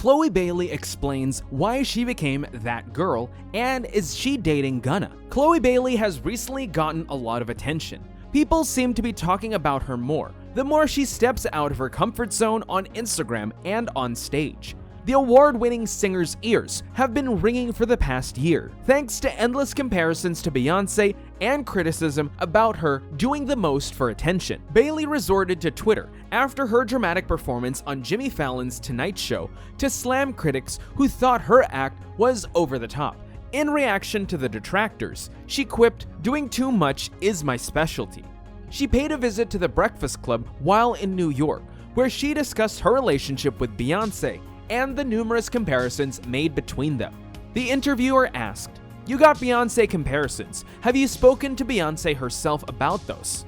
Chloe Bailey explains why she became that girl and is she dating Gunna. Chloe Bailey has recently gotten a lot of attention. People seem to be talking about her more, the more she steps out of her comfort zone on Instagram and on stage. The award-winning singer's ears have been ringing for the past year, thanks to endless comparisons to Beyoncé and criticism about her doing the most for attention. Bailey resorted to Twitter after her dramatic performance on Jimmy Fallon's Tonight Show to slam critics who thought her act was over the top. In reaction to the detractors, she quipped, "Doing too much is my specialty." She paid a visit to the Breakfast Club while in New York, where she discussed her relationship with Beyoncé and the numerous comparisons made between them. The interviewer asked, "You got Beyoncé comparisons. Have you spoken to Beyoncé herself about those?"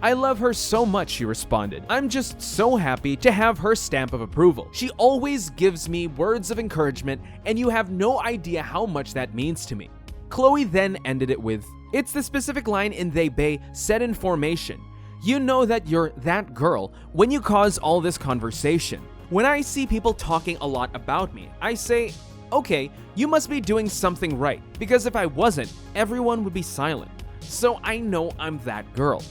"I love her so much," she responded. "I'm just so happy to have her stamp of approval. She always gives me words of encouragement, and you have no idea how much that means to me." Chloe then ended it with, "It's the specific line in They Bay set in formation. You know that you're that girl when you cause all this conversation. When I see people talking a lot about me, I say, okay, you must be doing something right, because if I wasn't, everyone would be silent. So I know I'm that girl."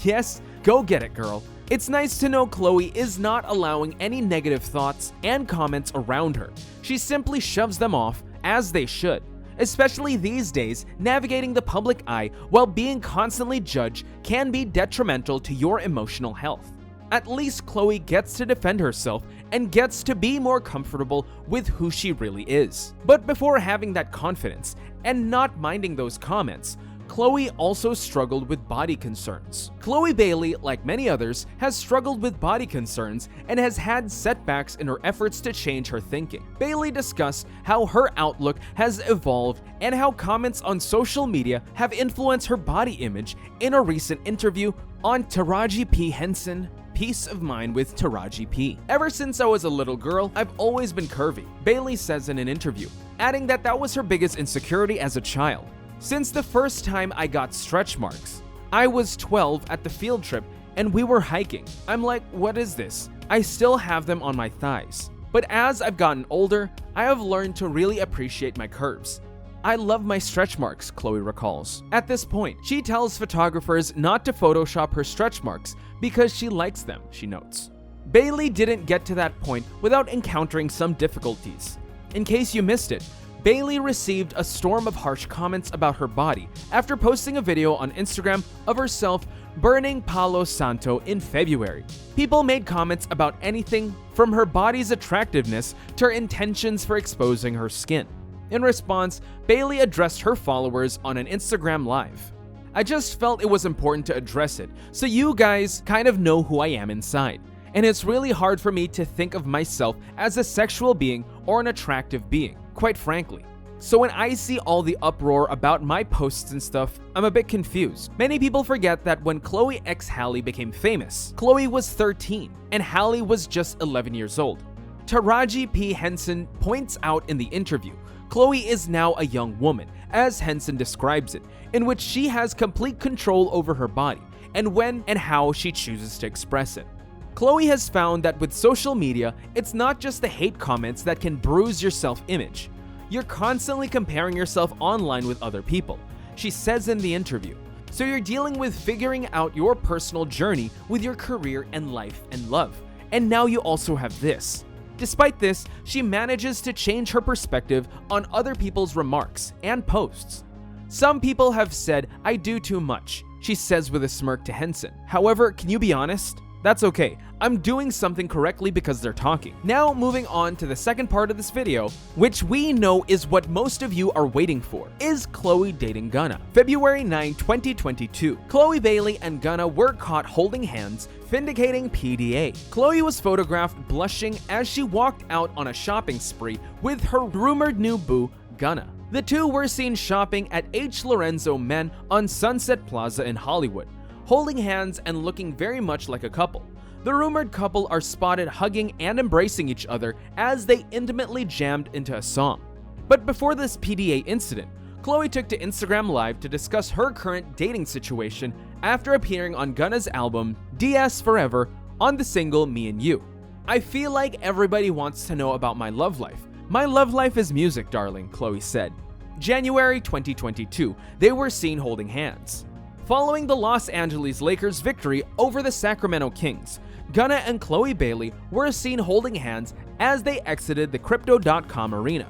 Yes, go get it, girl. It's nice to know Chloe is not allowing any negative thoughts and comments around her. She simply shoves them off, as they should. Especially these days, navigating the public eye while being constantly judged can be detrimental to your emotional health. At least Chloe gets to defend herself and gets to be more comfortable with who she really is. But before having that confidence and not minding those comments, Chloe also struggled with body concerns. Chloe Bailey, like many others, has struggled with body concerns and has had setbacks in her efforts to change her thinking. Bailey discussed how her outlook has evolved and how comments on social media have influenced her body image in a recent interview on Taraji P. Henson, Peace of Mind with Taraji P. "Ever since I was a little girl, I've always been curvy," Bailey says in an interview, adding that was her biggest insecurity as a child. "Since the first time I got stretch marks. I was 12 at the field trip and we were hiking. I'm like, what is this? I still have them on my thighs. But as I've gotten older, I have learned to really appreciate my curves. I love my stretch marks," Chloe recalls. At this point, she tells photographers not to Photoshop her stretch marks because she likes them, she notes. Bailey didn't get to that point without encountering some difficulties. In case you missed it, Bailey received a storm of harsh comments about her body after posting a video on Instagram of herself burning Palo Santo in February. People made comments about anything from her body's attractiveness to her intentions for exposing her skin. In response, Bailey addressed her followers on an Instagram Live. "I just felt it was important to address it, so you guys kind of know who I am inside. And it's really hard for me to think of myself as a sexual being or an attractive being, quite frankly. So when I see all the uproar about my posts and stuff, I'm a bit confused." Many people forget that when Chloe x Halle became famous, Chloe was 13 and Halle was just 11 years old. Taraji P. Henson points out in the interview, Chloe is now a young woman, as Henson describes it, in which she has complete control over her body and when and how she chooses to express it. Chloe has found that with social media, it's not just the hate comments that can bruise your self-image. You're constantly comparing yourself online with other people, she says in the interview. So you're dealing with figuring out your personal journey with your career and life and love. And now you also have this. Despite this, she manages to change her perspective on other people's remarks and posts. "Some people have said I do too much," she says with a smirk to Henson. "However, can you be honest? That's okay. I'm doing something correctly because they're talking." Now moving on to the second part of this video, which we know is what most of you are waiting for. Is Chloe dating Gunna? February 9, 2022. Chloe Bailey and Gunna were caught holding hands, vindicating PDA. Chloe was photographed blushing as she walked out on a shopping spree with her rumored new boo, Gunna. The two were seen shopping at H. Lorenzo Men on Sunset Plaza in Hollywood, holding hands and looking very much like a couple. The rumored couple are spotted hugging and embracing each other as they intimately jammed into a song. But before this PDA incident, Chloe took to Instagram Live to discuss her current dating situation after appearing on Gunna's album DS Forever on the single Me and You. "I feel like everybody wants to know about my love life. My love life is music, darling," Chloe said. January 2022, they were seen holding hands. Following the Los Angeles Lakers' victory over the Sacramento Kings, Gunna and Chloe Bailey were seen holding hands as they exited the Crypto.com arena.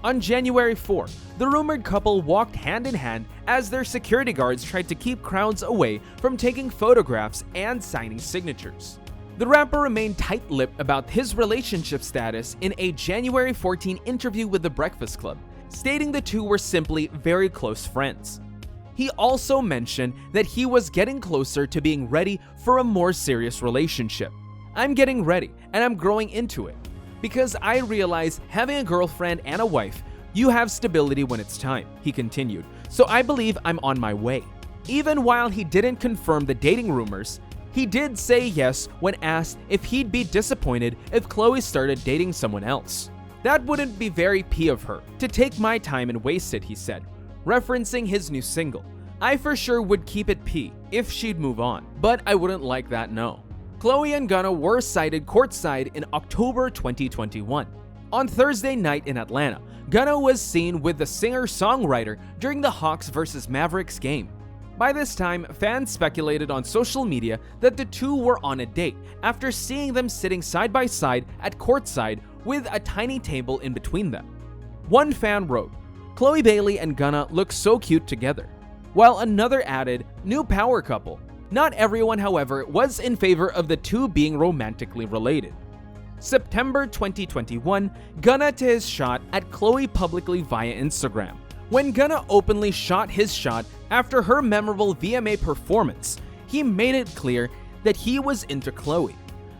On January 4, the rumored couple walked hand in hand as their security guards tried to keep crowds away from taking photographs and signing signatures. The rapper remained tight-lipped about his relationship status in a January 14 interview with The Breakfast Club, stating the two were simply very close friends. He also mentioned that he was getting closer to being ready for a more serious relationship. "I'm getting ready, and I'm growing into it. Because I realize having a girlfriend and a wife, you have stability when it's time," he continued. "So I believe I'm on my way." Even while he didn't confirm the dating rumors, he did say yes when asked if he'd be disappointed if Chloe started dating someone else. "That wouldn't be very P of her, to take my time and waste it," he said, referencing his new single. "I for sure would keep it P if she'd move on, but I wouldn't like that, no." Chloe and Gunna were sighted courtside in October 2021. On Thursday night in Atlanta, Gunna was seen with the singer-songwriter during the Hawks vs. Mavericks game. By this time, fans speculated on social media that the two were on a date after seeing them sitting side by side at courtside with a tiny table in between them. One fan wrote, "Chloe Bailey and Gunna look so cute together," while another added, "New power couple." Not everyone, however, was in favor of the two being romantically related. September 2021, Gunna to his shot at Chloe publicly via Instagram. When Gunna openly shot his shot after her memorable VMA performance, he made it clear that he was into Chloe.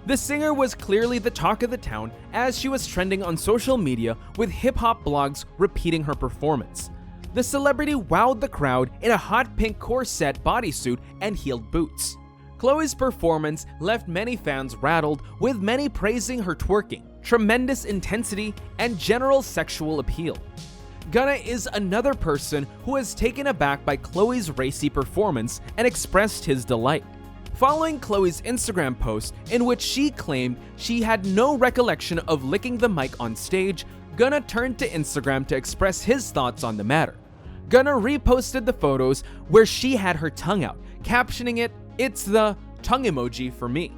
The singer was clearly the talk of the town as she was trending on social media with hip-hop blogs repeating her performance. The celebrity wowed the crowd in a hot pink corset bodysuit and heeled boots. Chloe's performance left many fans rattled, with many praising her twerking, tremendous intensity, and general sexual appeal. Gunna is another person who was taken aback by Chloe's racy performance and expressed his delight. Following Chloe's Instagram post in which she claimed she had no recollection of licking the mic on stage, Gunna turned to Instagram to express his thoughts on the matter. Gunna reposted the photos where she had her tongue out, captioning it, "It's the tongue emoji for me."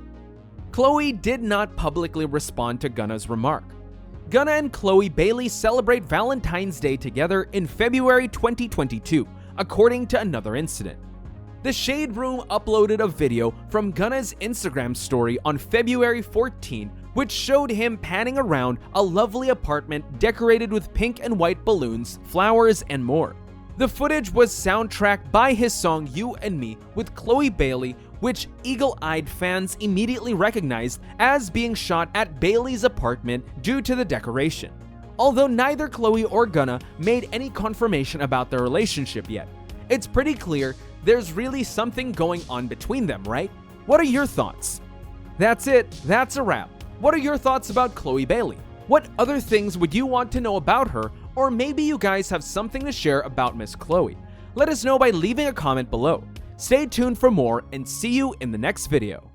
Chloe did not publicly respond to Gunna's remark. Gunna and Chloe Bailey celebrate Valentine's Day together in February 2022, according to another incident. The Shade Room uploaded a video from Gunna's Instagram story on February 14, which showed him panning around a lovely apartment decorated with pink and white balloons, flowers, and more. The footage was soundtracked by his song You and Me with Chloe Bailey, which eagle-eyed fans immediately recognized as being shot at Bailey's apartment due to the decoration. Although neither Chloe or Gunna made any confirmation about their relationship yet, it's pretty clear there's really something going on between them, right? What are your thoughts? That's it, that's a wrap. What are your thoughts about Chloe Bailey? What other things would you want to know about her? Or maybe you guys have something to share about Miss Chloe. Let us know by leaving a comment below. Stay tuned for more and see you in the next video.